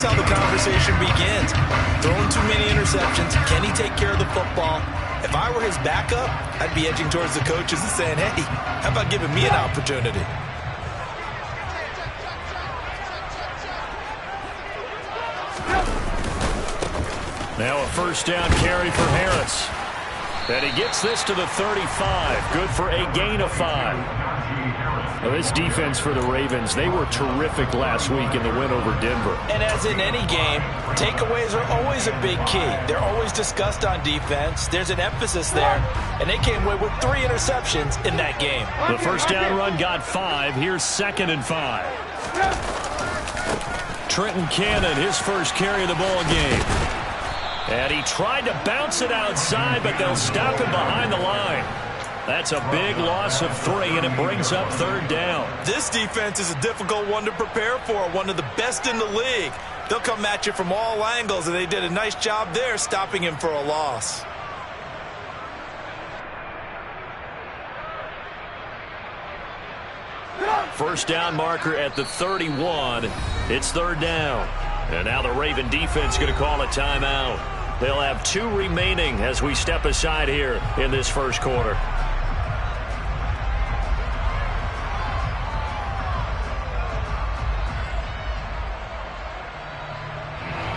How the conversation begins. Throwing too many interceptions. Can he take care of the football? If I were his backup, I'd be edging towards the coaches and saying, hey, how about giving me an opportunity? Now a first down carry for Harris. And he gets this to the 35. Good for a gain of 5. Well, this defense for the Ravens, they were terrific last week in the win over Denver. And as in any game, takeaways are always a big key. They're always discussed on defense. There's an emphasis there. And they came away with 3 interceptions in that game. The first down run got 5. Here's 2nd and 5. Trenton Cannon, his first carry of the ball game. And he tried to bounce it outside, but they'll stop him behind the line. That's a big loss of 3, and it brings up 3rd down. This defense is a difficult one to prepare for, one of the best in the league. They'll come at you from all angles, and they did a nice job there stopping him for a loss. First down marker at the 31. It's 3rd down. And now the Raven defense going to call a timeout. They'll have 2 remaining as we step aside here in this first quarter.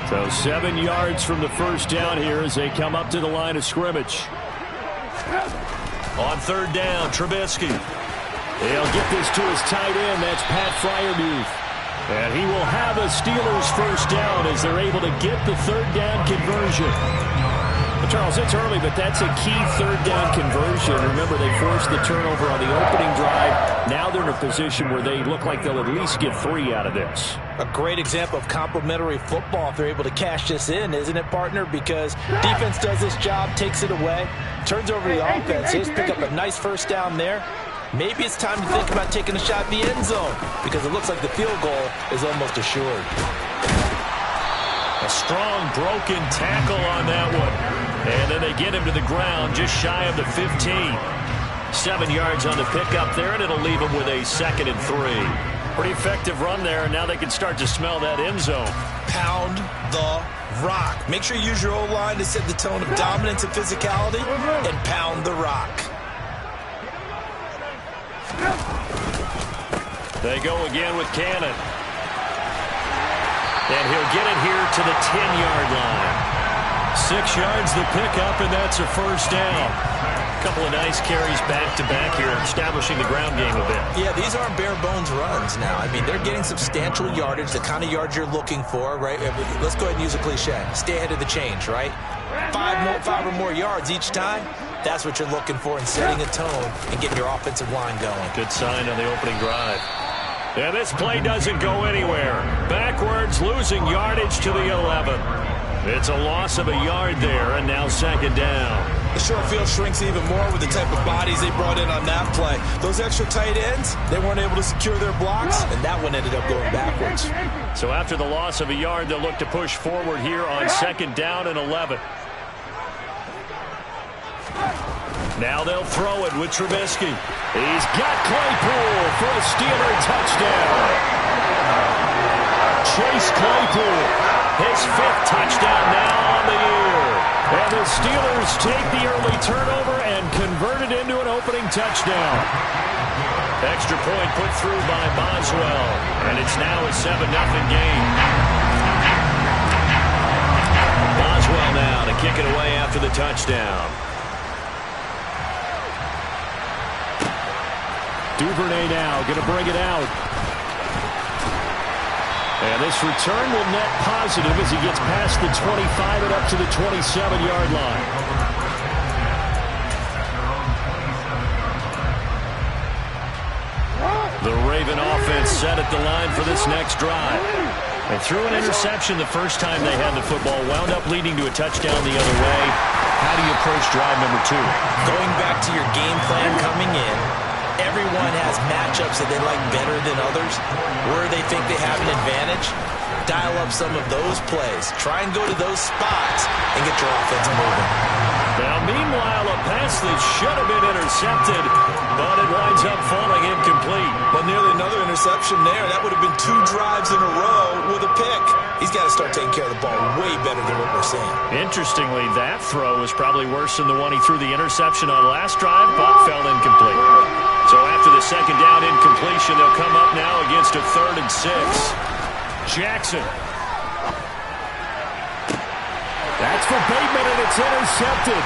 So 7 yards from the first down here as they come up to the line of scrimmage. On 3rd down, Trubisky. He'll get this to his tight end. That's Pat Freiermuth. And he will have a Steelers first down as they're able to get the 3rd down conversion. Well, Charles, it's early, but that's a key 3rd down conversion. Remember, they forced the turnover on the opening drive. Now they're in a position where they look like they'll at least get 3 out of this. A great example of complementary football if they're able to cash this in, isn't it, partner? Because defense does this job, takes it away, turns over the offense. They just pick up a nice first down there. Maybe it's time to think about taking a shot at the end zone because it looks like the field goal is almost assured. A strong broken tackle on that one. And then they get him to the ground just shy of the 15. 7 yards on the pickup there, and it'll leave him with a 2nd and 3. Pretty effective run there, and now they can start to smell that end zone. Pound the rock. Make sure you use your O-line to set the tone of dominance and physicality, and pound the rock. They go again with Cannon. And he'll get it here to the 10-yard line. 6 yards the pickup, and that's a first down. A couple of nice carries back-to-back here, establishing the ground game a bit. Yeah, these aren't bare-bones runs now. I mean, they're getting substantial yardage, the kind of yards you're looking for, right? Let's go ahead and use a cliche. Stay ahead of the change, right? 5 or more yards each time. That's what you're looking for in setting a tone and getting your offensive line going. Good sign on the opening drive. And this play doesn't go anywhere. Backwards, losing yardage to the 11. It's a loss of a yard there, and now 2nd down. The short field shrinks even more with the type of bodies they brought in on that play. Those extra tight ends, they weren't able to secure their blocks, and that one ended up going backwards. So after the loss of a yard, they'll look to push forward here on 2nd down and 11. Now they'll throw it with Trubisky. He's got Claypool for a Steeler touchdown. Chase Claypool, his 5th touchdown now on the year. And the Steelers take the early turnover and convert it into an opening touchdown. Extra point put through by Boswell. And it's now a 7-0 game. Boswell now to kick it away after the touchdown. Duvernay now going to bring it out. And this return will net positive as he gets past the 25 and up to the 27-yard line. The Raven offense set at the line for this next drive. And threw an interception the first time they had the football, wound up leading to a touchdown the other way. How do you approach drive number 2? Going back to your game plan coming in, everyone has matchups that they like better than others, where they think they have an advantage. dial up some of those plays. Try and go to those spots and get your offense moving. Now, meanwhile, a pass that should have been intercepted, but it winds up falling incomplete. Well, nearly another interception there. That would have been 2 drives in a row with a pick. He's got to start taking care of the ball way better than what we're seeing. Interestingly, that throw was probably worse than the one he threw the interception on last drive, but fell incomplete. So after the second down incompletion, they'll come up now against a 3rd and 6. Jackson. That's for Bateman, and it's intercepted.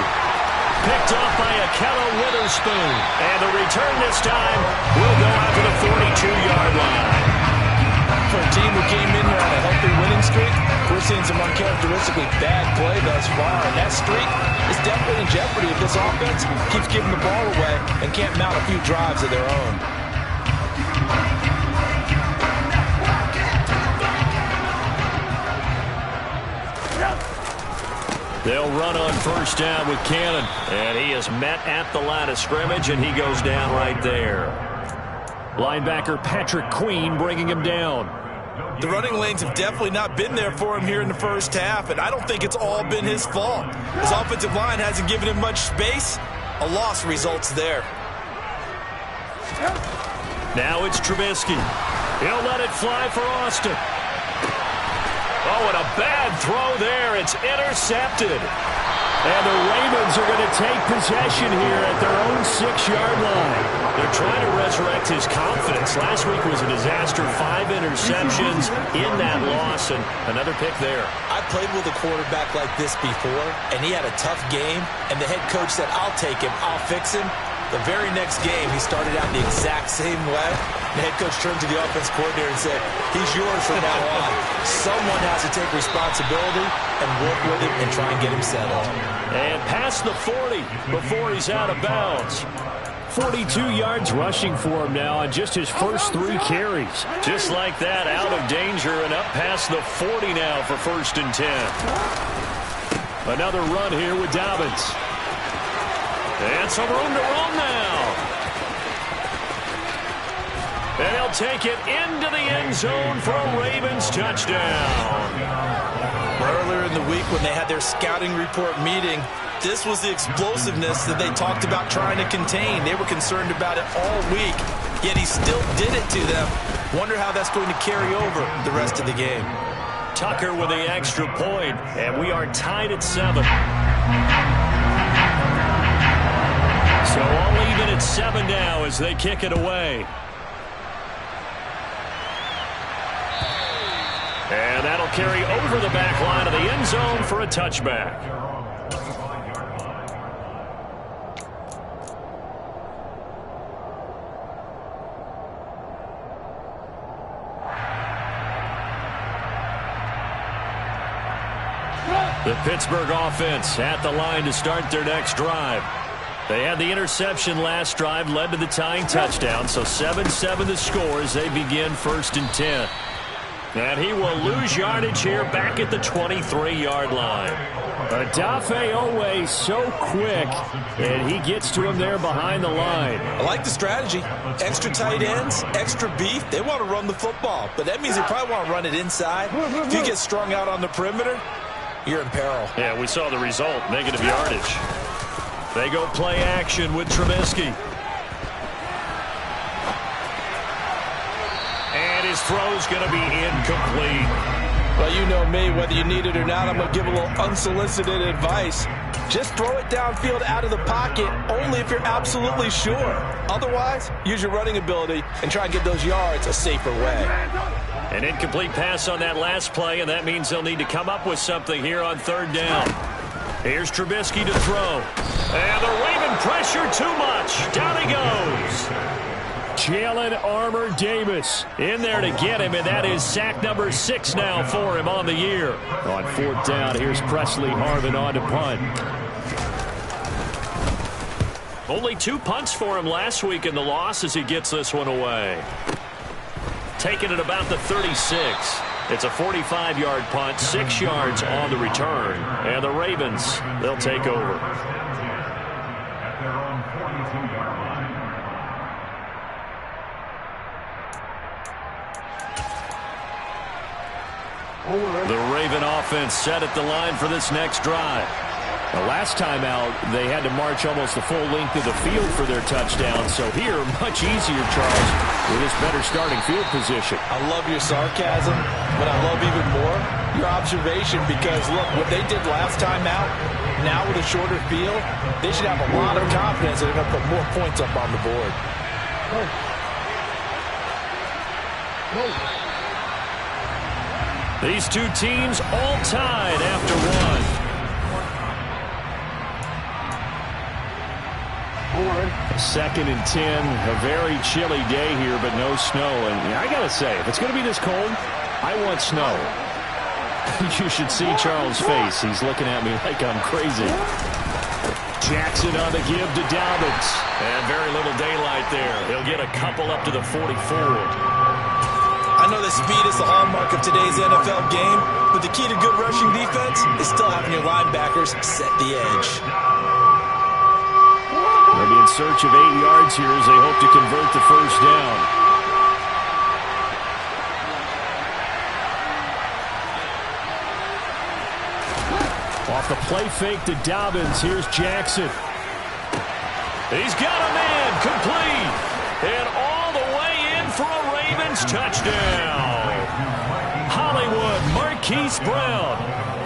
Picked off by Akello Witherspoon. And the return this time will go out to the 42-yard line. For a team who came in here on a healthy winning streak, we're seeing some uncharacteristically bad play thus far. And that streak is definitely in jeopardy if this offense keeps giving the ball away and can't mount a few drives of their own. They'll run on first down with Cannon. And he is met at the line of scrimmage, and he goes down right there. Linebacker Patrick Queen bringing him down. The running lanes have definitely not been there for him here in the first half, and I don't think it's all been his fault. His offensive line hasn't given him much space. A loss results there. Now it's Trubisky. He'll let it fly for Austin. Oh, and a bad throw there. It's intercepted. And the Ravens are going to take possession here at their own 6-yard line. They're trying to resurrect his confidence. Last week was a disaster. 5 interceptions in that loss, and another pick there. I played with a quarterback like this before, and he had a tough game, and the head coach said, I'll take him, I'll fix him. The very next game, he started out the exact same way. The head coach turned to the offense coordinator and said, he's yours from now on. Someone has to take responsibility and work with him and try and get him settled. And past the 40 before he's out of bounds. 42 yards rushing for him now on just his first 3 carries. Just like that, out of danger and up past the 40 now for 1st and 10. Another run here with Dobbins. And some room to run now. And he'll take it into the end zone for a Ravens touchdown. Earlier in the week when they had their scouting report meeting, this was the explosiveness that they talked about trying to contain. They were concerned about it all week, yet he still did it to them. Wonder how that's going to carry over the rest of the game. Tucker with the extra point, and we are tied at 7. So all even at 7 now as they kick it away. And that'll carry over the back line of the end zone for a touchback. The Pittsburgh offense at the line to start their next drive. They had the interception last drive, led to the tying touchdown, so 7-7 the score as they begin 1st and 10. And he will lose yardage here back at the 23-yard line. Odafe Oweh so quick, and he gets to him there behind the line. I like the strategy. Extra tight ends, extra beef. They want to run the football, but that means they probably want to run it inside. If you get strung out on the perimeter, you're in peril. Yeah, we saw the result, negative yardage. They go play action with Trubisky. And his throw's going to be incomplete. Well, you know me, whether you need it or not, I'm going to give a little unsolicited advice. Just throw it downfield out of the pocket only if you're absolutely sure. Otherwise, use your running ability and try and get those yards a safer way. An incomplete pass on that last play, and that means they'll need to come up with something here on 3rd down. Here's Trubisky to throw. And the Raven pressure too much. Down he goes. Jalen Armour-Davis in there to get him, and that is sack number 6 now for him on the year. On 4th down, here's Presley Harvin on to punt. Only 2 punts for him last week in the loss as he gets this one away. Taking it about the 36. It's a 45-yard punt, 6 yards on the return. And the Ravens, they'll take over. The Raven offense set at the line for this next drive. The last time out, they had to march almost the full length of the field for their touchdown. So here, much easier, Charles, with this better starting field position. I love your sarcasm, but I love even more your observation because, look, what they did last time out, now with a shorter field, they should have a lot of confidence that they're going to put more points up on the board. These two teams all tied after one. Second and 10, a very chilly day here, but no snow. And I got to say, if it's going to be this cold, I want snow. You should see Charles' face. He's looking at me like I'm crazy. Jackson on the give to Dobbins. And very little daylight there. He'll get a couple up to the 44. I know that speed is the hallmark of today's NFL game, but the key to good rushing defense is still having your linebackers set the edge. They'll be in search of 8 yards here as they hope to convert the first down. Off the play fake to Dobbins. Here's Jackson. He's got a man complete. And all the way in for a Ravens touchdown. Hollywood Marquise Brown,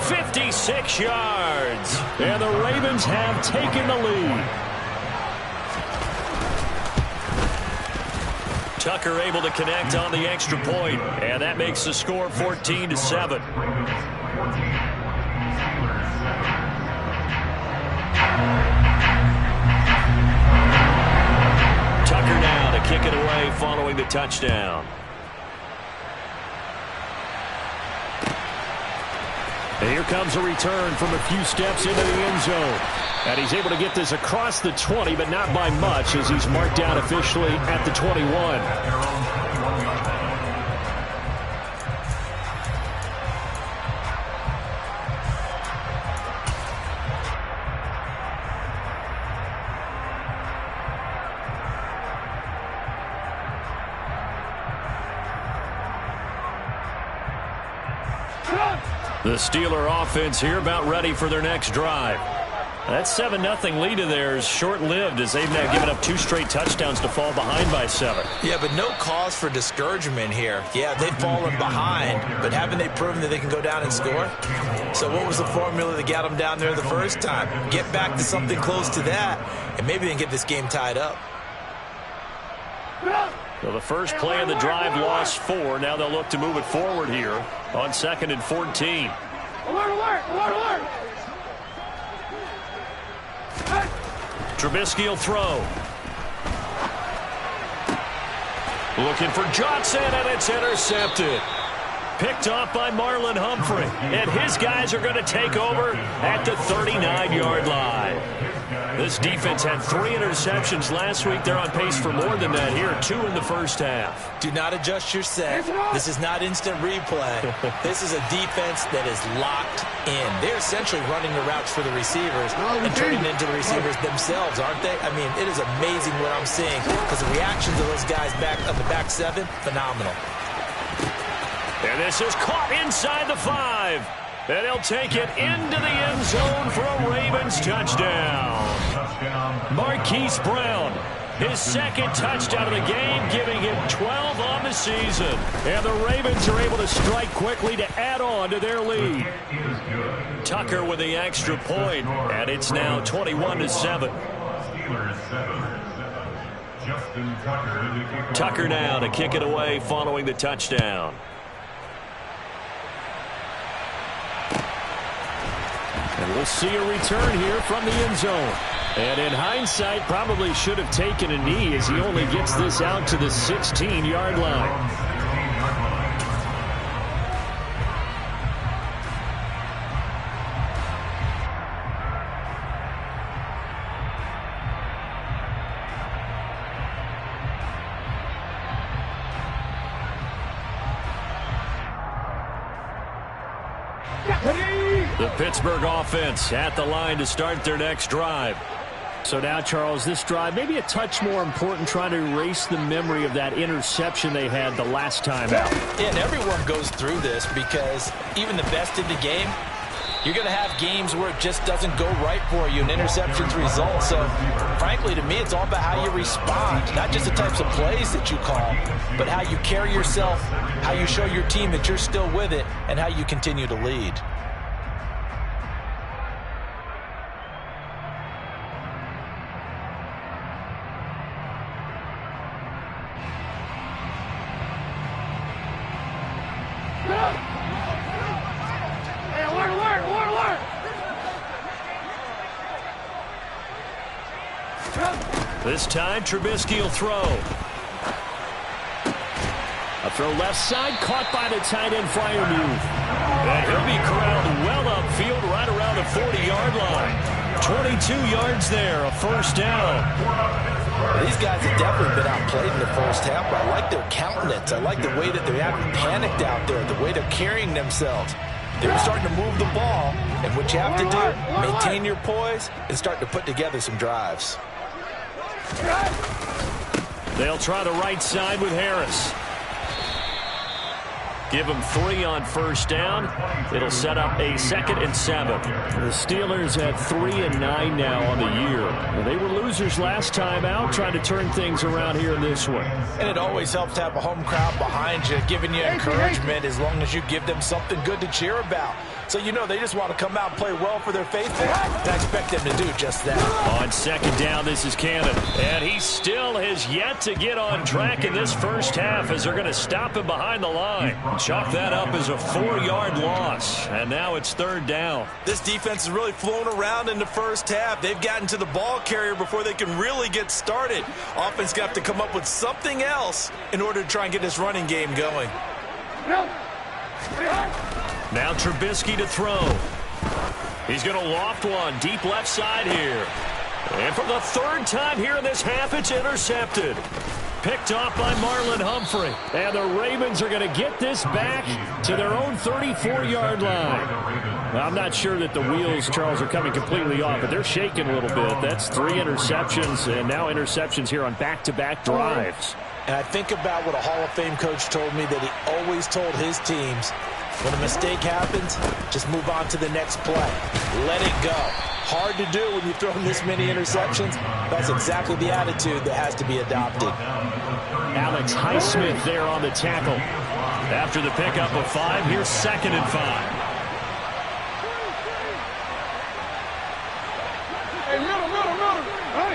56 yards. And the Ravens have taken the lead. Tucker able to connect on the extra point, and that makes the score 14-7. Tucker now to kick it away following the touchdown. And here comes a return from a few steps into the end zone. And he's able to get this across the 20, but not by much as he's marked down officially at the 21. The Steeler offense here about ready for their next drive. That 7-0 lead of theirs short-lived as they've now given up 2 straight touchdowns to fall behind by 7. Yeah, but no cause for discouragement here. Yeah, they've fallen behind, but haven't they proven that they can go down and score? So what was the formula that got them down there the first time? Get back to something close to that, and maybe they can get this game tied up. So the first play of the drive lost 4. Now they'll look to move it forward here on 2nd and 14. Alert, alert, alert, alert! Trubisky will throw. Looking for Johnson, and it's intercepted. Picked off by Marlon Humphrey. And his guys are going to take over at the 39-yard line. This defense had 3 interceptions last week. They're on pace for more than that here. 2 in the first half. Do not adjust your set. This is not instant replay. This is a defense that is locked in. They're essentially running the routes for the receivers and turning into the receivers themselves, aren't they? I mean, it is amazing what I'm seeing because the reactions of those guys back on the back 7, phenomenal. And this is caught inside the 5. And he'll take it into the end zone for a Ravens touchdown. Marquise Brown, his 2nd touchdown of the game, giving him 12 on the season. And the Ravens are able to strike quickly to add on to their lead. Tucker with the extra point, and it's now 21-7. Tucker now to kick it away following the touchdown. And we'll see a return here from the end zone. And in hindsight, probably should have taken a knee as he only gets this out to the 16-yard line. The Pittsburgh offense at the line to start their next drive. So now, Charles, this drive maybe a touch more important, trying to erase the memory of that interception they had the last time out. Yeah, and everyone goes through this because even the best in the game, you're going to have games where it just doesn't go right for you and interceptions result. So, frankly, to me, it's all about how you respond, not just the types of plays that you call, but how you carry yourself, how you show your team that you're still with it, and how you continue to lead. This time, Trubisky will throw. A throw left side, caught by the tight end, Freiermuth. And he'll be corralled well upfield, right around the 40-yard line. 22 yards there, a first down. These guys have definitely been outplayed in the first half, but I like their countenance. I like the way that they haven't panicked out there, the way they're carrying themselves. They're starting to move the ball, and what you have to do, maintain your poise and start to put together some drives. They'll try the right side with Harris. Give them 3 on first down. It'll set up a 2nd and 7. The Steelers at 3-9 now on the year. They were losers last time out, trying to turn things around here in this one. And it always helps to have a home crowd behind you, giving you encouragement as long as you give them something good to cheer about. So you know they just want to come out and play well for their faithful. And I expect them to do just that. On 2nd down, this is Cannon. And he still has yet to get on track in this first half as they're going to stop him behind the line. Chalk that up as a 4-yard loss. And now it's 3rd down. This defense has really flown around in the first half. They've gotten to the ball carrier before they can really get started. Offense got to come up with something else in order to try and get this running game going. Now Trubisky to throw. He's going to loft one deep left side here. And for the 3rd time here in this half, it's intercepted. Picked off by Marlon Humphrey. And the Ravens are going to get this back to their own 34-yard line. I'm not sure that the wheels, Charles, are coming completely off, but they're shaking a little bit. That's 3 interceptions, and now interceptions here on back-to-back drives. And I think about what a Hall of Fame coach told me that he always told his teams, when a mistake happens, just move on to the next play. Let it go. Hard to do when you've thrown this many interceptions. That's exactly the attitude that has to be adopted. Alex Highsmith there on the tackle. After the pickup of 5, here's 2nd and 5. Hey, middle.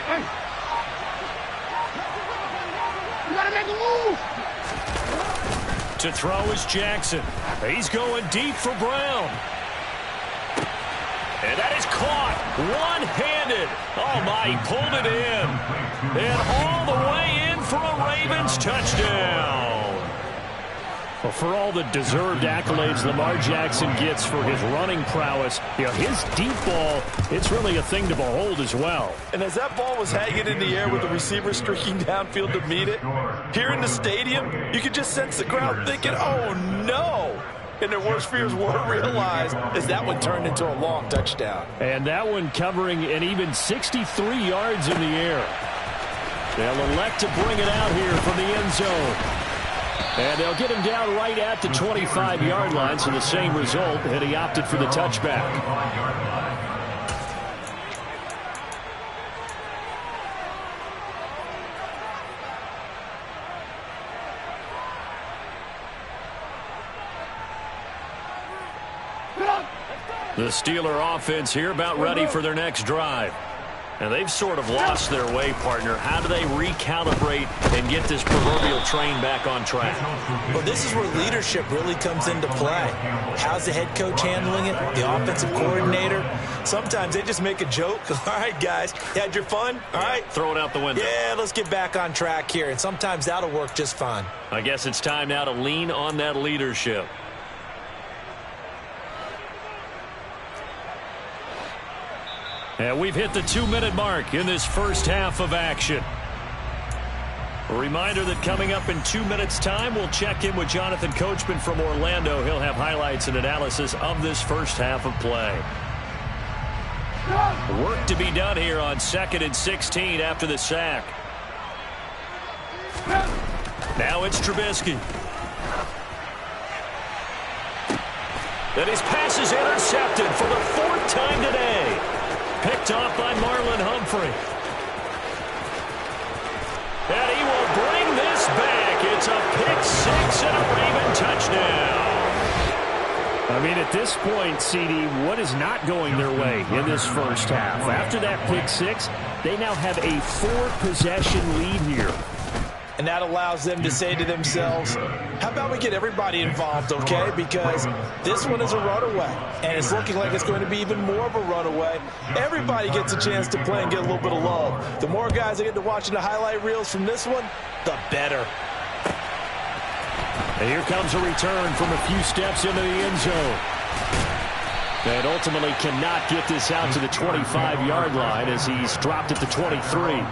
Hey. You gotta make a move. To throw is Jackson. He's going deep for Brown. And that is caught one-handed. Oh, my, he pulled it in. And all the way in for a Ravens touchdown. Well, for all the deserved accolades Lamar Jackson gets for his running prowess, his deep ball, it's really a thing to behold as well. And as that ball was hanging in the air with the receiver streaking downfield to meet it, here in the stadium, you could just sense the crowd thinking, oh, no. And their worst fears were realized as that one turned into a long touchdown. And that one covering an even 63 yards in the air. They'll elect to bring it out here from the end zone. And they'll get him down right at the 25-yard line, so the same result, and he opted for the touchback. The Steeler offense here about ready for their next drive. And they've sort of lost their way, partner. How do they recalibrate and get this proverbial train back on track? Well, this is where leadership really comes into play. How's the head coach handling it? The offensive coordinator? Sometimes they just make a joke. All right, guys, you had your fun? All right. Throw it out the window. Yeah, let's get back on track here. And sometimes that'll work just fine. I guess it's time now to lean on that leadership. And we've hit the 2-minute mark in this first half of action. A reminder that coming up in 2 minutes' time, we'll check in with Jonathan Coachman from Orlando. He'll have highlights and analysis of this first half of play. Work to be done here on 2nd and 16 after the sack. Now it's Trubisky. And his pass is intercepted for the 4th time today. Picked off by Marlon Humphrey. And he will bring this back. It's a pick-6 and a Raven touchdown. I mean, at this point, CD, what is not going their way in this first half? After that pick-6, they now have a 4-possession lead here. And that allows them to say to themselves, how about we get everybody involved, okay? Because this one is a runaway, and it's looking like it's going to be even more of a runaway. Everybody gets a chance to play and get a little bit of love. The more guys that get to watching the highlight reels from this one, the better. And here comes a return from a few steps into the end zone. And ultimately cannot get this out to the 25-yard line as he's dropped at the 23.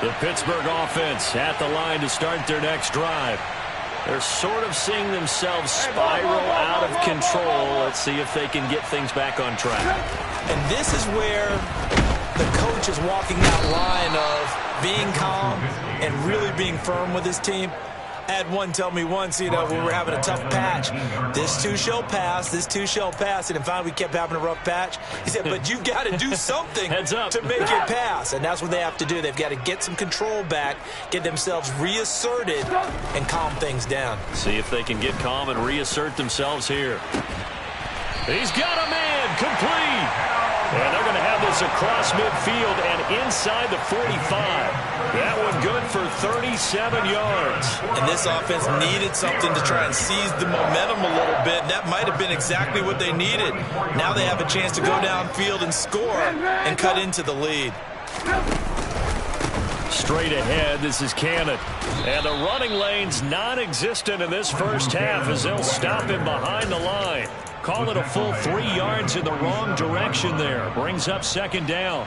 The Pittsburgh offense at the line to start their next drive. They're sort of seeing themselves spiral out of control. Let's see if they can get things back on track. And this is where the coach is walking that line of being calm and really being firm with his team. I had one tell me once, when we're having a tough patch, this too shall pass, this too shall pass. And finally we kept having a rough patch. He said, but you got to do something to make it pass. And that's what they have to do. They've got to get some control back, get themselves reasserted, and calm things down. See if they can get calm and reassert themselves here. He's got a man, complete. And they're going to have this across midfield and inside the 45. That one good for 37 yards. And this offense needed something to try and seize the momentum a little bit. That might have been exactly what they needed. Now they have a chance to go downfield and score and cut into the lead. Straight ahead, this is Cannon. And the running lane's non-existent in this first half as they'll stop him behind the line. Call it a full 3 yards in the wrong direction there. Brings up 2nd down.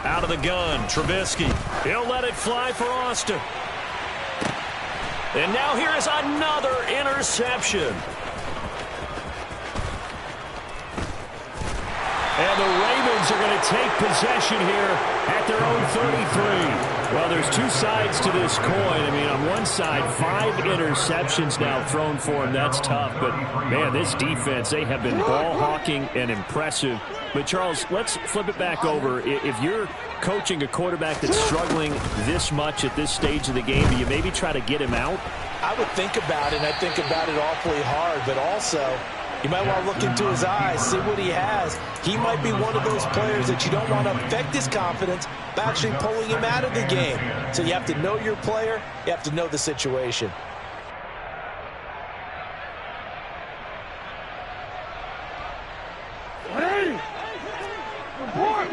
Out of the gun, Trubisky. He'll let it fly for Austin. And now here is another interception. And the Ravens are going to take possession here at their own 33. Well, there's two sides to this coin. I mean, on one side, 5 interceptions now thrown for him. That's tough. But, man, this defense, they have been ball hawking and impressive. But, Charles, let's flip it back over. If you're coaching a quarterback that's struggling this much at this stage of the game, do you maybe try to get him out? I would think about it, and I think about it awfully hard. But also, you might want to look into his eyes, see what he has. He might be one of those players that you don't want to affect his confidence by actually pulling him out of the game. So you have to know your player. You have to know the situation. Hey! Report!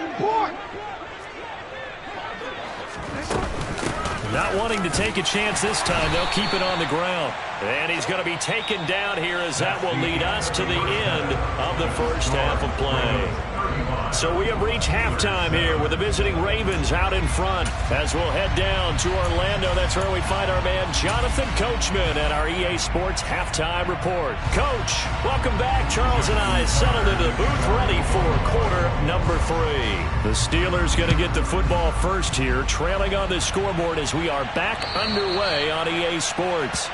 Not wanting to take a chance this time. They'll keep it on the ground. And he's going to be taken down here as that will lead us to the end of the first half of play. So we have reached halftime here with the visiting Ravens out in front. As we'll head down to Orlando, that's where we find our man Jonathan Coachman at our EA Sports Halftime Report. Coach, welcome back. Charles and I settled into the booth ready for quarter number 3. The Steelers going to get the football first here, trailing on the scoreboard as we are back underway on EA Sports.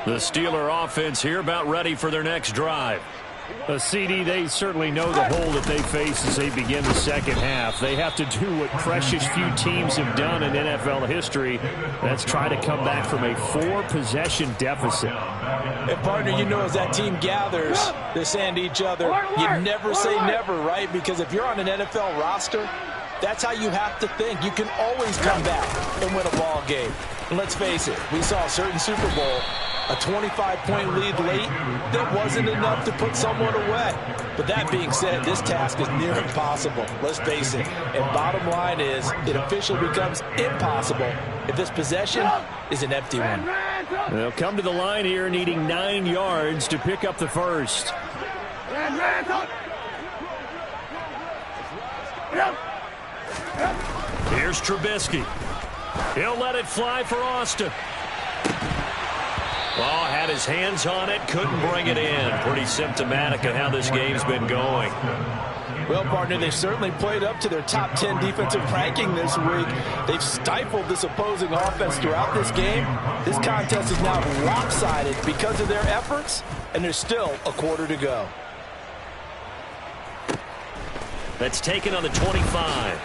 The Steeler offense here about ready for their next drive. CD, they certainly know the hole that they face as they begin the second half. They have to do what precious few teams have done in NFL history. That's try to come back from a 4-possession deficit. And, partner, as that team gathers, they're saying to each other, you never say never, right? Because if you're on an NFL roster, that's how you have to think. You can always come back and win a ball game. And let's face it, we saw a certain Super Bowl, a 25-point lead late, that wasn't enough to put someone away. But that being said, this task is near impossible. Let's face it. And bottom line is, it officially becomes impossible if this possession is an empty one. They'll come to the line here needing 9 yards to pick up the first. Here's Trubisky. He'll let it fly for Austin. Oh, had his hands on it, couldn't bring it in. Pretty symptomatic of how this game's been going. Well, partner, they've certainly played up to their top 10 defensive ranking this week. They've stifled this opposing offense throughout this game. This contest is now lopsided because of their efforts, and there's still a quarter to go. That's taken on the 25.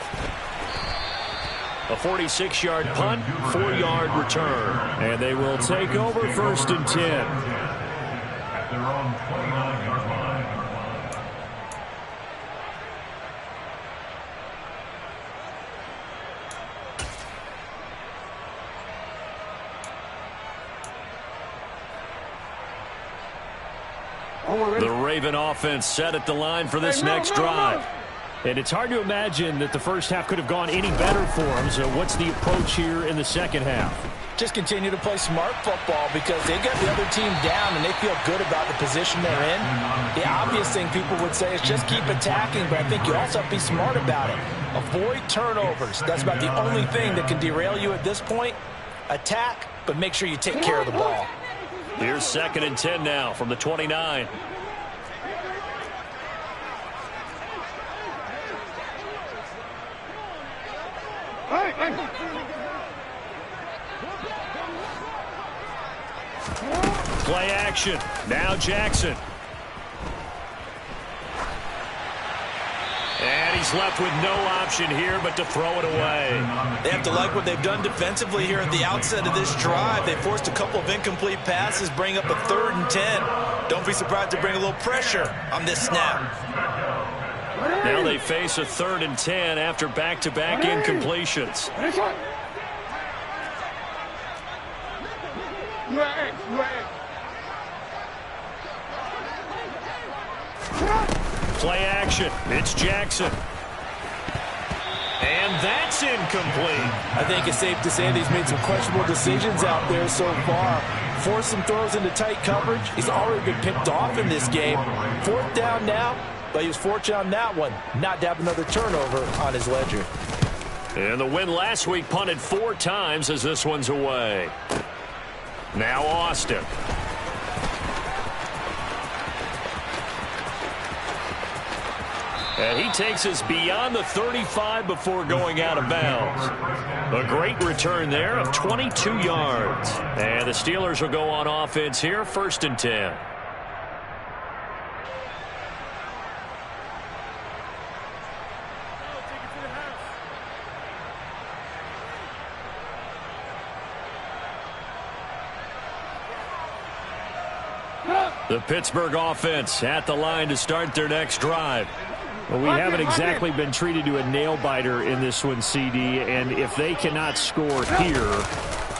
A 46-yard punt, 4-yard return. And they will take over 1st and 10. At their own 29-yard line. The Raven offense set at the line for this next drive. And it's hard to imagine that the first half could have gone any better for them. So what's the approach here in the second half? Just continue to play smart football because they got the other team down and they feel good about the position they're in. The obvious thing people would say is just keep attacking, but I think you also have to be smart about it. Avoid turnovers. That's about the only thing that can derail you at this point. Attack, but make sure you take care of the ball. Here's 2nd and 10 now from the 29. Play action. Now Jackson. And he's left with no option here but to throw it away. They have to like what they've done defensively here at the outset of this drive. They forced a couple of incomplete passes, bring up a 3rd and 10. Don't be surprised to bring a little pressure on this snap. Now they face a 3rd and 10 after back-to-back incompletions. Play action. It's Jackson. And that's incomplete. I think it's safe to say that he's made some questionable decisions out there so far. Forced some throws into tight coverage. He's already been picked off in this game. 4th down now, but he was fortunate on that one not to have another turnover on his ledger. And the win last week punted 4 times as this one's away. Now Austin. And he takes us beyond the 35 before going out of bounds. A great return there of 22 yards. And the Steelers will go on offense here, 1st and 10. The Pittsburgh offense at the line to start their next drive. Well, we haven't exactly been treated to a nail-biter in this one, CD, and if they cannot score here,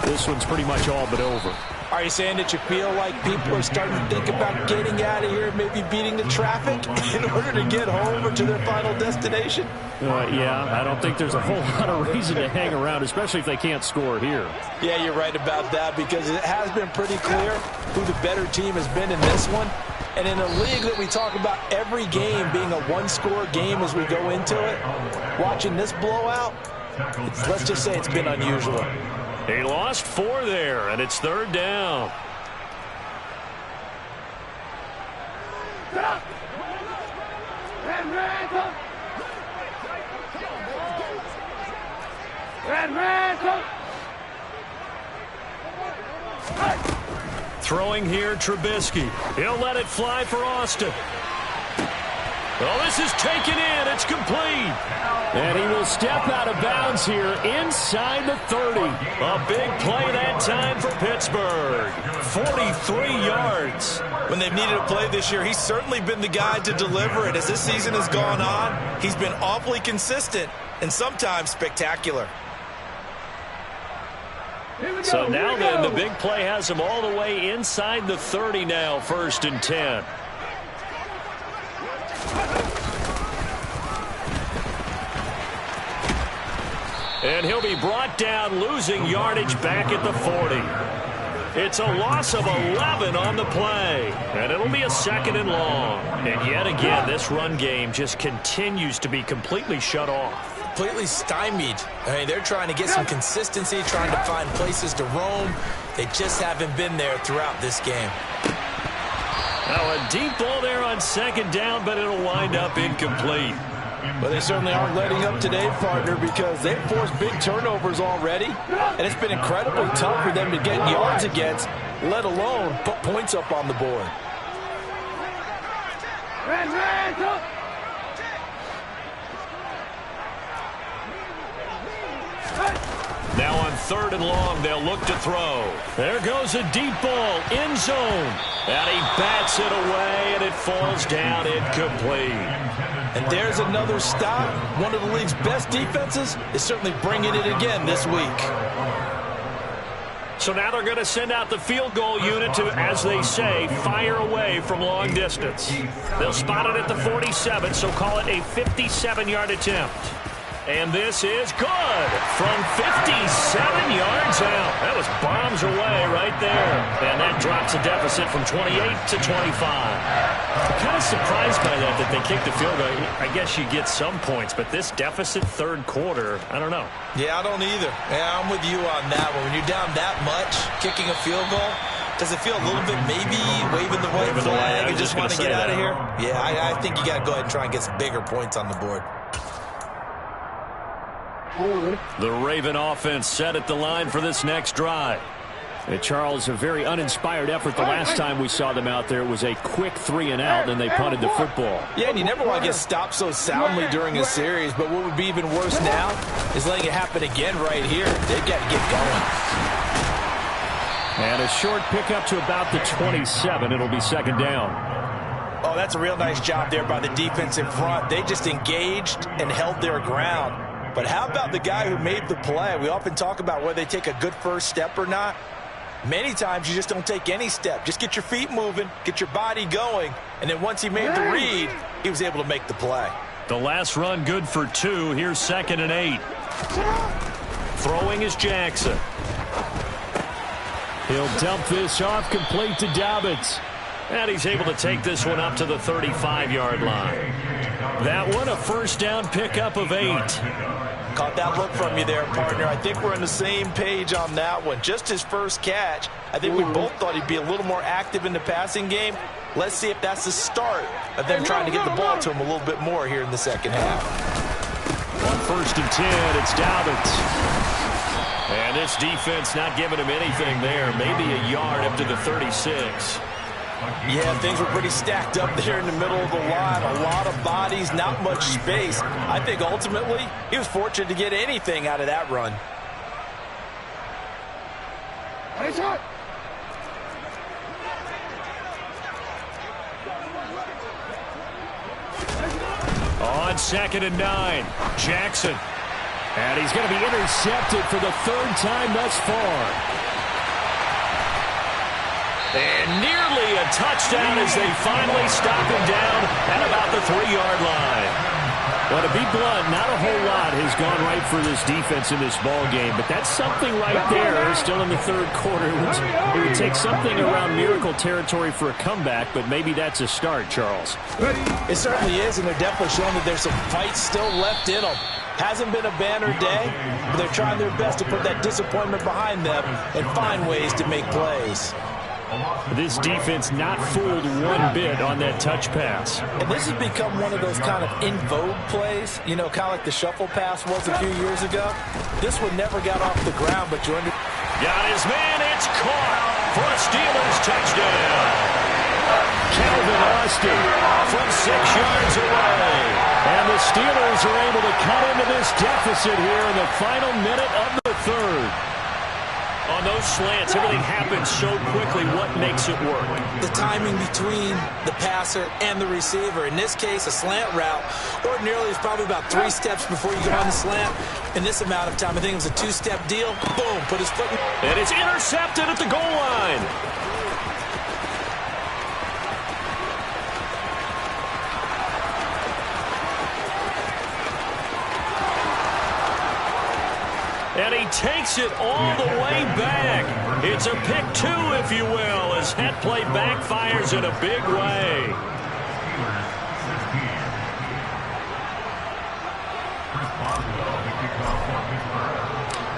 this one's pretty much all but over. Are you saying that you feel like people are starting to think about getting out of here, maybe beating the traffic in order to get home or to their final destination? Yeah, I don't think there's a whole lot of reason to hang around, especially if they can't score here. Yeah, you're right about that because it has been pretty clear who the better team has been in this one. And in a league that we talk about every game being a one-score game as we go into it, watching this blowout, let's just say it's been unusual. He lost 4 there, and it's 3rd down. Throwing here, Trubisky. He'll let it fly for Austin. Oh, this is taken in. It's complete. And he will step out of bounds here inside the 30. A big play that time for Pittsburgh. 43 yards. When they've needed a play this year, he's certainly been the guy to deliver it. As this season has gone on, he's been awfully consistent and sometimes spectacular. So now then, the big play has him all the way inside the 30 now, 1st and 10. And he'll be brought down, losing yardage back at the 40. It's a loss of 11 on the play, and it'll be a 2nd and long. And yet again, this run game just continues to be completely shut off. Completely stymied. I mean, they're trying to get some consistency, trying to find places to roam. They just haven't been there throughout this game. Now a deep ball there on 2nd down, but it'll wind up incomplete. But they certainly aren't letting up today, partner, because they've forced big turnovers already, and it's been incredibly tough for them to get yards against, let alone put points up on the board. Now on 3rd and long, they'll look to throw. There goes a deep ball, end zone. And he bats it away, and it falls down incomplete. And there's another stop. One of the league's best defenses is certainly bringing it again this week. So now they're going to send out the field goal unit to, as they say, fire away from long distance. They'll spot it at the 47, so call it a 57-yard attempt. And this is good from 57 yards out. That was bombs away right there. And that drops a deficit from 28 to 25. I'm kind of surprised by that they kicked the field goal. I guess you get some points, but this deficit 3rd quarter, I don't know. Yeah, I don't either. Yeah, I'm with you on that one. When you're down that much, kicking a field goal, does it feel a little bit maybe waving the white flag and just want to get out of here? Yeah, I think you got to go ahead and try and get some bigger points on the board. The Raven offense set at the line for this next drive. And Charles, a very uninspired effort the last time we saw them out there. It was a quick 3 and out, and they punted the football. Yeah, and you never want to get stopped so soundly during a series, but what would be even worse now is letting it happen again right here. They've got to get going. And a short pickup to about the 27. It'll be 2nd down. Oh, that's a real nice job there by the defense in front. They just engaged and held their ground. But how about the guy who made the play? We often talk about whether they take a good first step or not. Many times you just don't take any step. Just get your feet moving, get your body going, and then once he made the read, he was able to make the play. The last run good for 2. Here's 2nd and 8. Throwing is Jackson. He'll dump this off complete to Dobbins. And he's able to take this one up to the 35-yard line. That one a 1st down pickup of 8. Caught that look from you there, partner. I think we're on the same page on that one. Just his first catch. I think we both thought he'd be a little more active in the passing game. Let's see if that's the start of them trying to get the ball to him a little bit more here in the 2nd half. On 1st and 10, it's Dobbins. And this defense not giving him anything there. Maybe a yard up to the 36. Yeah, things were pretty stacked up there in the middle of the line. A lot of bodies, not much space. I think ultimately he was fortunate to get anything out of that run. On 2nd and 9, Jackson. And he's going to be intercepted for the 3rd time thus far. And nearly a touchdown as they finally stop him down at about the 3-yard line. Well, to be blunt, not a whole lot has gone right for this defense in this ball game, but that's something right there. Still in the 3rd quarter. It would take something around miracle territory for a comeback, but maybe that's a start, Charles. It certainly is, and they're definitely showing that there's some fight still left in them. Hasn't been a banner day, but they're trying their best to put that disappointment behind them and find ways to make plays. This defense not fooled one bit on that touch pass. And this has become one of those kind of in vogue plays, you know, kind of like the shuffle pass was a few years ago. This one never got off the ground, but you're under. Got his man, it's caught for a Steelers touchdown. Calvin Austin from 6 yards away. And the Steelers are able to cut into this deficit here in the final minute of the 3rd. On those slants, everything happens so quickly. What makes it work? The timing between the passer and the receiver. In this case, a slant route ordinarily is probably about 3 steps before you go on the slant. In this amount of time, I think it was a 2-step deal. Boom, put his foot in. And it's intercepted at the goal line. And he takes it all the way back. It's a pick two, if you will, as that play backfires in a big way.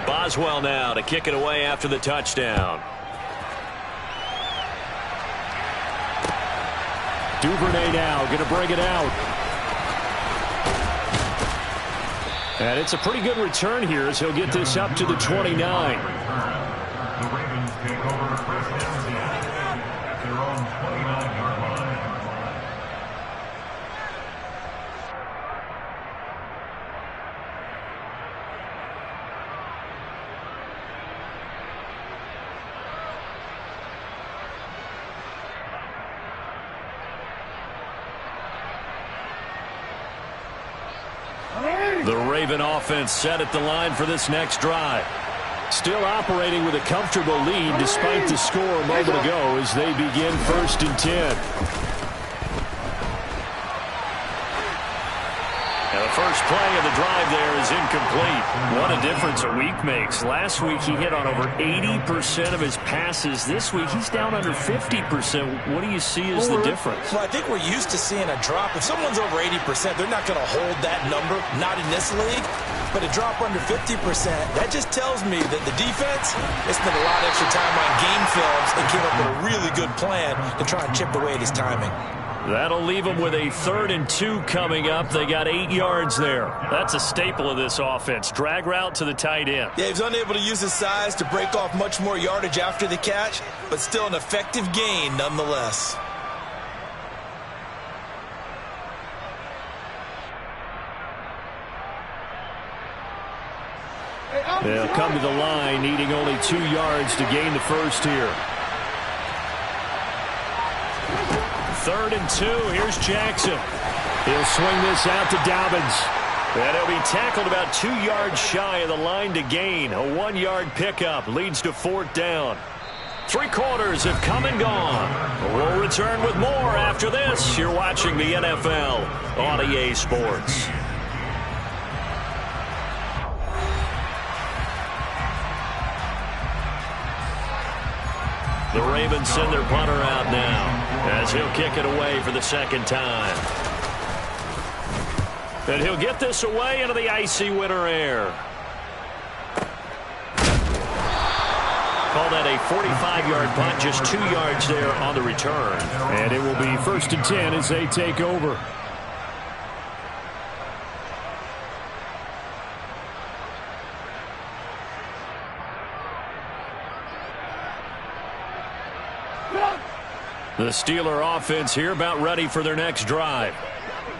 Boswell now to kick it away after the touchdown. Duvernay now going to bring it out. And it's a pretty good return here as he'll get this up to the 29. The Ravens take over first and 10 at their own 29-yard line. The Raven offense set at the line for this next drive. Still operating with a comfortable lead despite the score a moment ago as they begin 1st and 10. And the first play of the drive there is incomplete. What a difference a week makes. Last week he hit on over 80% of his passes. This week he's down under 50%. What do you see as the difference? Well, I think we're used to seeing a drop. If someone's over 80%, they're not going to hold that number, not in this league. But a drop under 50%, that just tells me that the defense has spent a lot of extra time on game films and came up with a really good plan to try and chip away at his timing. That'll leave them with a 3rd and 2 coming up. They got 8 yards there. That's a staple of this offense. Drag route to the tight end. Yeah, he was unable to use his size to break off much more yardage after the catch, but still an effective gain nonetheless. They'll come to the line needing only 2 yards to gain the first here. 3rd and 2. Here's Jackson. He'll swing this out to Dobbins. And he'll be tackled about 2 yards shy of the line to gain. A 1-yard pickup leads to 4th down. 3 quarters have come and gone. We'll return with more after this. You're watching the NFL on EA Sports. The Ravens send their punter out now as he'll kick it away for the 2nd time. And he'll get this away into the icy winter air. Call that a 45-yard punt, just 2 yards there on the return. And it will be 1st and 10 as they take over. The Steeler offense here about ready for their next drive.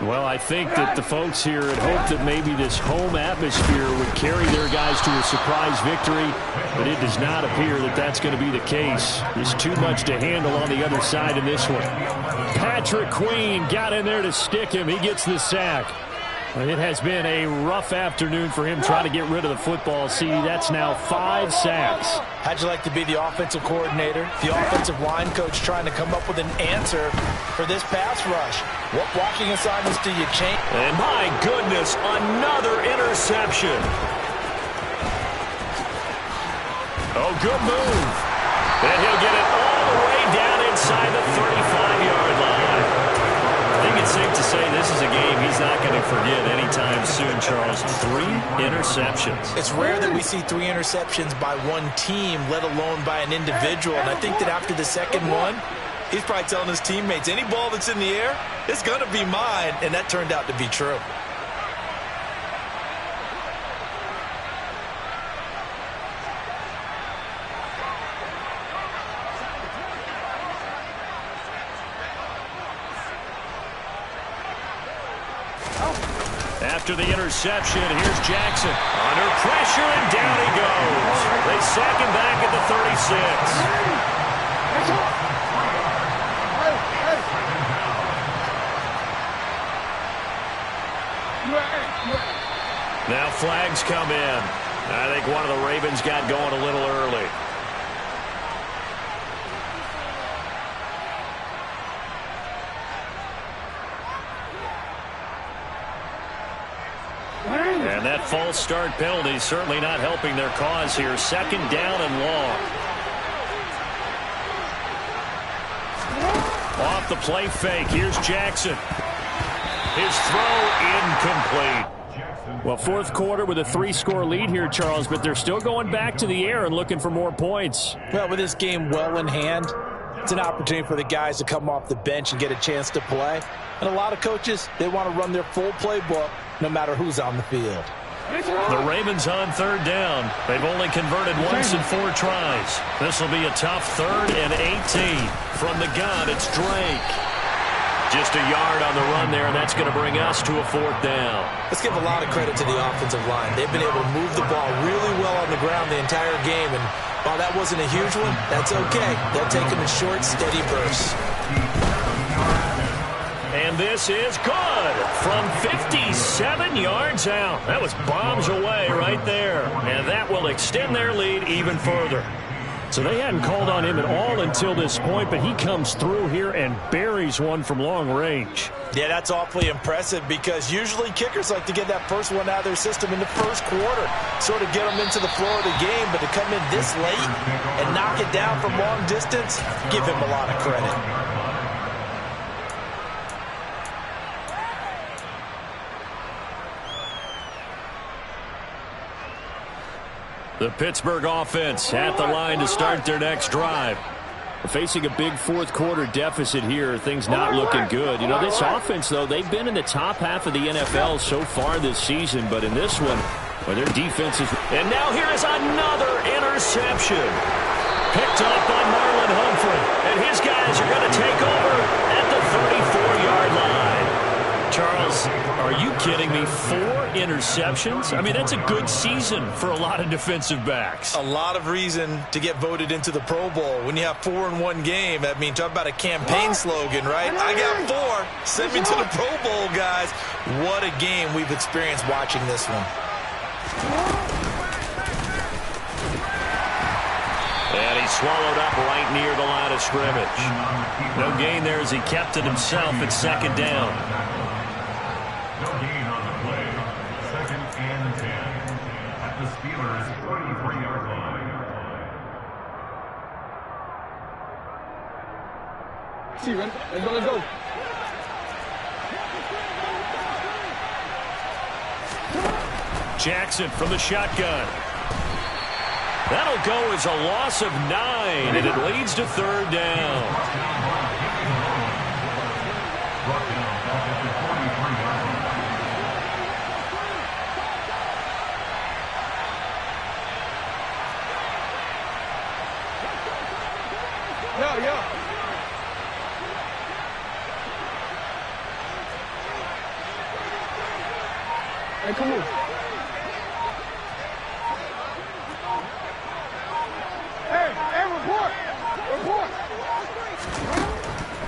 Well, I think that the folks here had hoped that maybe this home atmosphere would carry their guys to a surprise victory, but it does not appear that that's going to be the case. There's too much to handle on the other side in this one. Patrick Queen got in there to stick him. He gets the sack. It has been a rough afternoon for him trying to get rid of the football. See, that's now 5 sacks. How'd you like to be the offensive coordinator, the offensive line coach trying to come up with an answer for this pass rush? What blocking assignments do you change? And my goodness, another interception. Oh, good move. And he'll get it all the way down inside the 35-yard line. I think it's safe to say this is a game he's not going to forget anytime soon, Charles. 3 interceptions. It's rare that we see 3 interceptions by one team, let alone by an individual. And I think that after the second one, he's probably telling his teammates, any ball that's in the air, it's going to be mine. And that turned out to be true. After the interception, here's Jackson. Under pressure, and down he goes. They sack him back at the 36. Now flags come in. I think one of the Ravens got going a little early. And that false start penalty certainly not helping their cause here. 2nd down and long. off the play fake. Here's Jackson. His throw incomplete. Well, fourth quarter with a 3-score lead here, Charles, but they're still going back to the air and looking for more points. Well, with this game well in hand, it's an opportunity for the guys to come off the bench and get a chance to play. And a lot of coaches, they want to run their full playbook no matter who's on the field. The Ravens on third down. They've only converted once in 4 tries. This will be a tough 3rd and 18. From the gun, it's Drake. Just a yard on the run there, and that's going to bring us to a 4th down. Let's give a lot of credit to the offensive line. They've been able to move the ball really well on the ground the entire game, and while that wasn't a huge one, that's okay. They'll take them in short, steady bursts. And this is good from 57 yards out. That was bombs away right there, and that will extend their lead even further. So they hadn't called on him at all until this point, but he comes through here and buries one from long range. Yeah, that's awfully impressive because usually kickers like to get that first one out of their system in the first quarter, sort of get them into the flow of the game, but to come in this late and knock it down from long distance, give him a lot of credit. The Pittsburgh offense at the line to start their next drive. We're facing a big fourth quarter deficit here. Things not looking good. You know, this offense, though, they've been in the top half of the NFL so far this season. But in this one, well, their defense is... And now here is another interception. Picked up by Marlon Humphrey. And his guys are going to take over at the 34-yard line. Charles, are you kidding me? 4 interceptions? I mean, that's a good season for a lot of defensive backs. A lot of reason to get voted into the Pro Bowl. When you have 4 in one game, I mean, talk about a campaign slogan, right? I got 4. Send me to the Pro Bowl, guys. What a game we've experienced watching this one. And he swallowed up right near the line of scrimmage. No gain there as he kept it himself at 2nd down. No gain on the play. 2nd and 10 at the Steelers' 33-yard line. See, man. Let's go. Jackson from the shotgun. That'll go as a loss of 9, and it leads to 3rd down. Yeah. Hey, come on. Hey, report.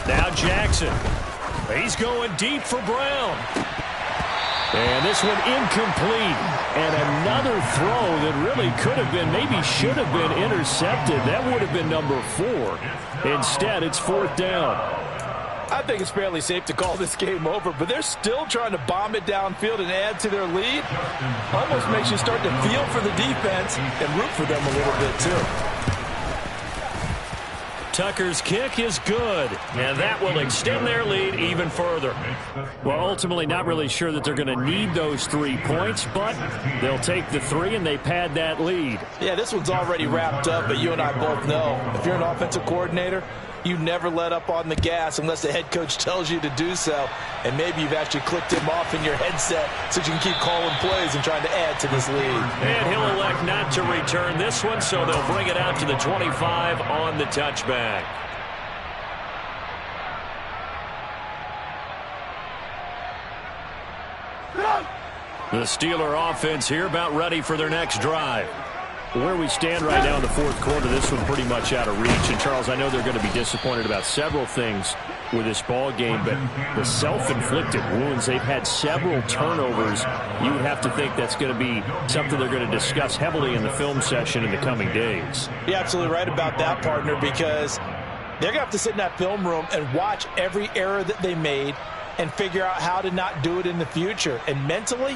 Now Jackson. He's going deep for Brown. And this one incomplete. And another throw that really could have been, maybe should have been intercepted. That would have been number 4. Instead, it's 4th down. I think it's fairly safe to call this game over, but they're still trying to bomb it downfield and add to their lead. Almost makes you start to feel for the defense and root for them a little bit, too. Tucker's kick is good, and that will extend their lead even further. Well, ultimately, not really sure that they're going to need those 3 points, but they'll take the 3, and they pad that lead. Yeah, this one's already wrapped up, but you and I both know if you're an offensive coordinator, you never let up on the gas unless the head coach tells you to do so. And maybe you've actually clicked him off in your headset so you can keep calling plays and trying to add to this lead. And he'll elect not to return this one, so they'll bring it out to the 25 on the touchback. The Steeler offense here about ready for their next drive. Where we stand right now in the fourth quarter, this one pretty much out of reach. And, Charles, I know they're going to be disappointed about several things with this ball game, but the self-inflicted wounds, they've had several turnovers. You would have to think that's going to be something they're going to discuss heavily in the film session in the coming days. You're absolutely right about that, partner, because they're going to have to sit in that film room and watch every error that they made and figure out how to not do it in the future. And mentally,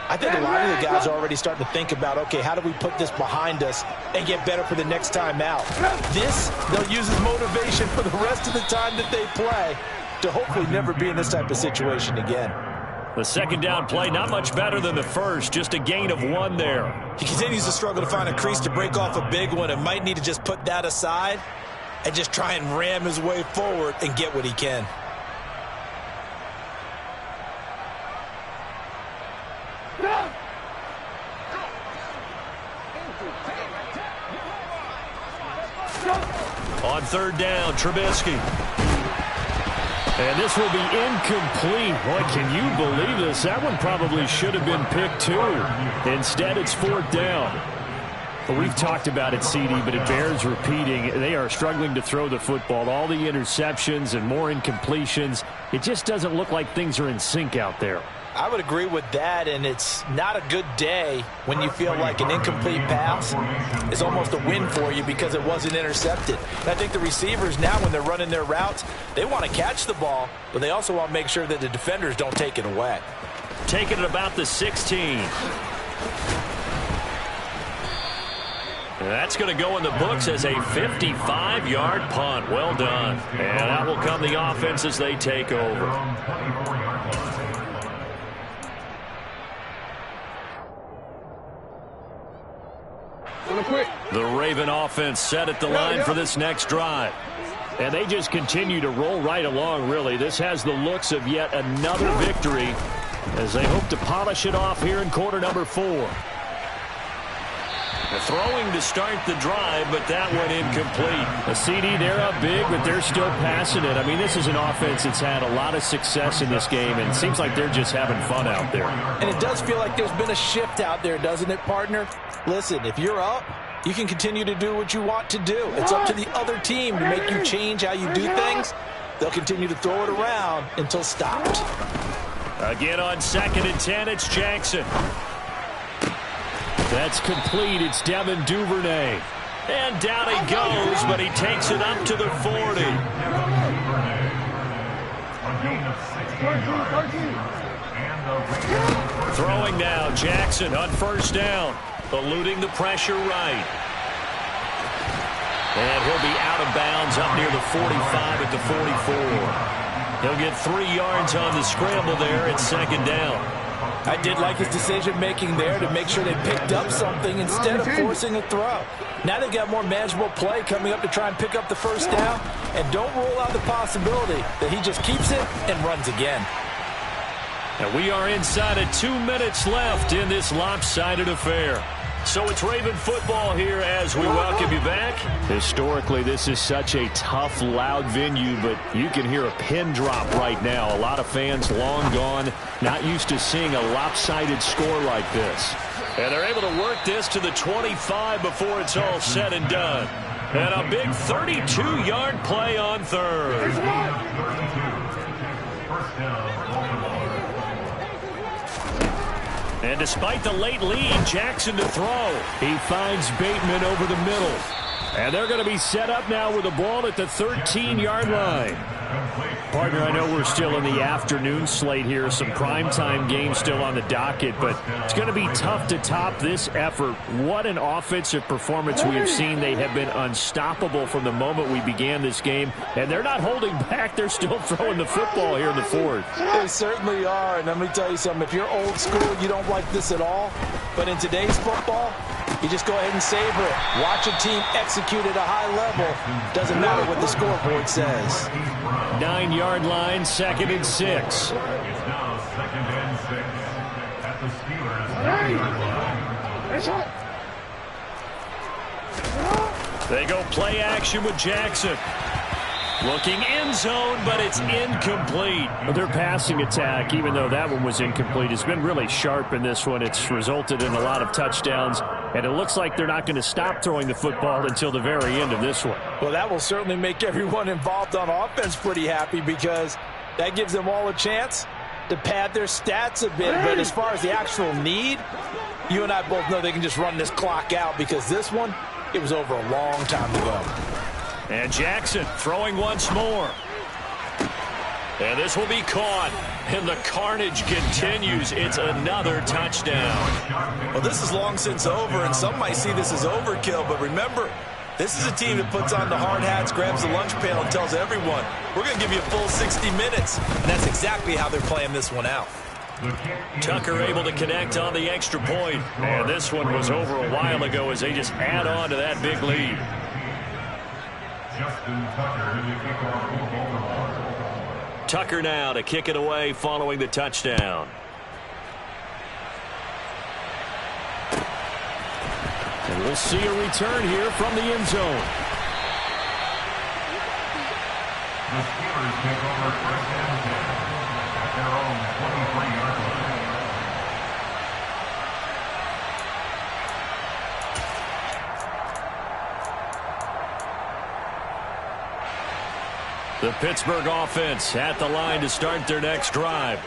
I think a lot of the guys are already starting to think about, okay, how do we put this behind us and get better for the next time out? This, they'll use as motivation for the rest of the time that they play to hopefully never be in this type of situation again. The second down play, not much better than the first, just a gain of 1 there. He continues to struggle to find a crease to break off a big one and might need to just put that aside and just try and ram his way forward and get what he can. On third down, Trubisky. And this will be incomplete. Boy, can you believe this? That one probably should have been picked too. Instead, it's 4th down. But we've talked about it, CD, but it bears repeating. They are struggling to throw the football. All the interceptions and more incompletions. It just doesn't look like things are in sync out there. I would agree with that, and it's not a good day when you feel like an incomplete pass is almost a win for you because it wasn't intercepted. And I think the receivers now, when they're running their routes, they want to catch the ball, but they also want to make sure that the defenders don't take it away. Taking it about the 16. That's going to go in the books as a 55-yard punt. Well done. And that will come the offense as they take over. The Raven offense set at the line for this next drive. And they just continue to roll right along, really. This has the looks of yet another victory as they hope to polish it off here in quarter number 4. The throwing to start the drive, but that went incomplete. A CD, they're up big, but they're still passing it. I mean, this is an offense that's had a lot of success in this game, and it seems like they're just having fun out there. And it does feel like there's been a shift out there, doesn't it, partner? Listen, if you're up, you can continue to do what you want to do. It's up to the other team to make you change how you do things. They'll continue to throw it around until stopped. Again on 2nd and 10, it's Jackson. That's complete. It's Devin Duvernay. And down he goes, but he takes it up to the 40. Throwing now, Jackson on 1st down. Eluding the pressure right. And he'll be out of bounds up near the 45 at the 44. He'll get 3 yards on the scramble there at 2nd down. I did like his decision-making there to make sure they picked up something instead of forcing a throw. Now they've got more manageable play coming up to try and pick up the 1st down. And don't rule out the possibility that he just keeps it and runs again. And we are inside of 2 minutes left in this lopsided affair. So it's Raven football here as we welcome you back. Historically, this is such a tough, loud venue, but you can hear a pin drop right now. A lot of fans long gone, not used to seeing a lopsided score like this. And they're able to work this to the 25 before it's all said and done. And a big 32-yard play on 3rd. First down. And despite the late lead, Jackson to throw. He finds Bateman over the middle. And they're going to be set up now with the ball at the 13-yard line. Partner, I know we're still in the afternoon slate here. Some primetime games still on the docket, but it's going to be tough to top this effort. What an offensive performance we have seen. They have been unstoppable from the moment we began this game, and they're not holding back. They're still throwing the football here in the 4th. They certainly are, and let me tell you something. If you're old school, you don't like this at all, but in today's football, you just go ahead and savor it. Watch a team execute at a high level. Doesn't matter what the scoreboard says. 9-yard line, 2nd and 6. It's now 2nd and 6 at the Steelers' 9-yard line. They go play action with Jackson. Looking end zone, but it's incomplete. Their passing attack, even though that one was incomplete, has been really sharp in this one. It's resulted in a lot of touchdowns, and it looks like they're not going to stop throwing the football until the very end of this one. Well, that will certainly make everyone involved on offense pretty happy because that gives them all a chance to pad their stats a bit. But as far as the actual need, you and I both know they can just run this clock out because this one, it was over a long time ago. And Jackson throwing once more. And this will be caught. And the carnage continues. It's another touchdown. Well, this is long since over, and some might see this as overkill. But remember, this is a team that puts on the hard hats, grabs the lunch pail, and tells everyone, we're going to give you a full 60 minutes. And that's exactly how they're playing this one out. Tucker able to connect on the extra point. And this one was over a while ago as they just add on to that big lead. Tucker now to kick it away following the touchdown. And we'll see a return here from the end zone. The Steelers take over first and 10 at their own 23-yard line. The Pittsburgh offense at the line to start their next drive.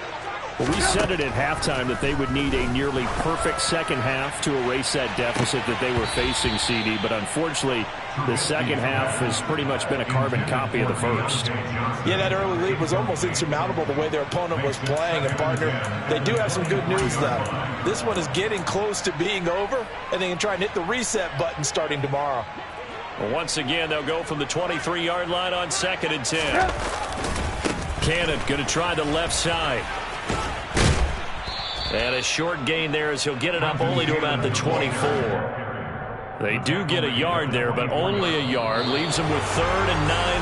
Well, we said it at halftime that they would need a nearly perfect second half to erase that deficit that they were facing, CD. But unfortunately, the second half has pretty much been a carbon copy of the first. Yeah, that early lead was almost insurmountable the way their opponent was playing. And, partner, they do have some good news, though. This one is getting close to being over, and they can try and hit the reset button starting tomorrow. Well, once again, they'll go from the 23-yard line on 2nd and 10. Cannon going to try the left side. And a short gain there as he'll get it up only to about the 24. They do get a yard there, but only a yard. Leaves them with 3rd and 9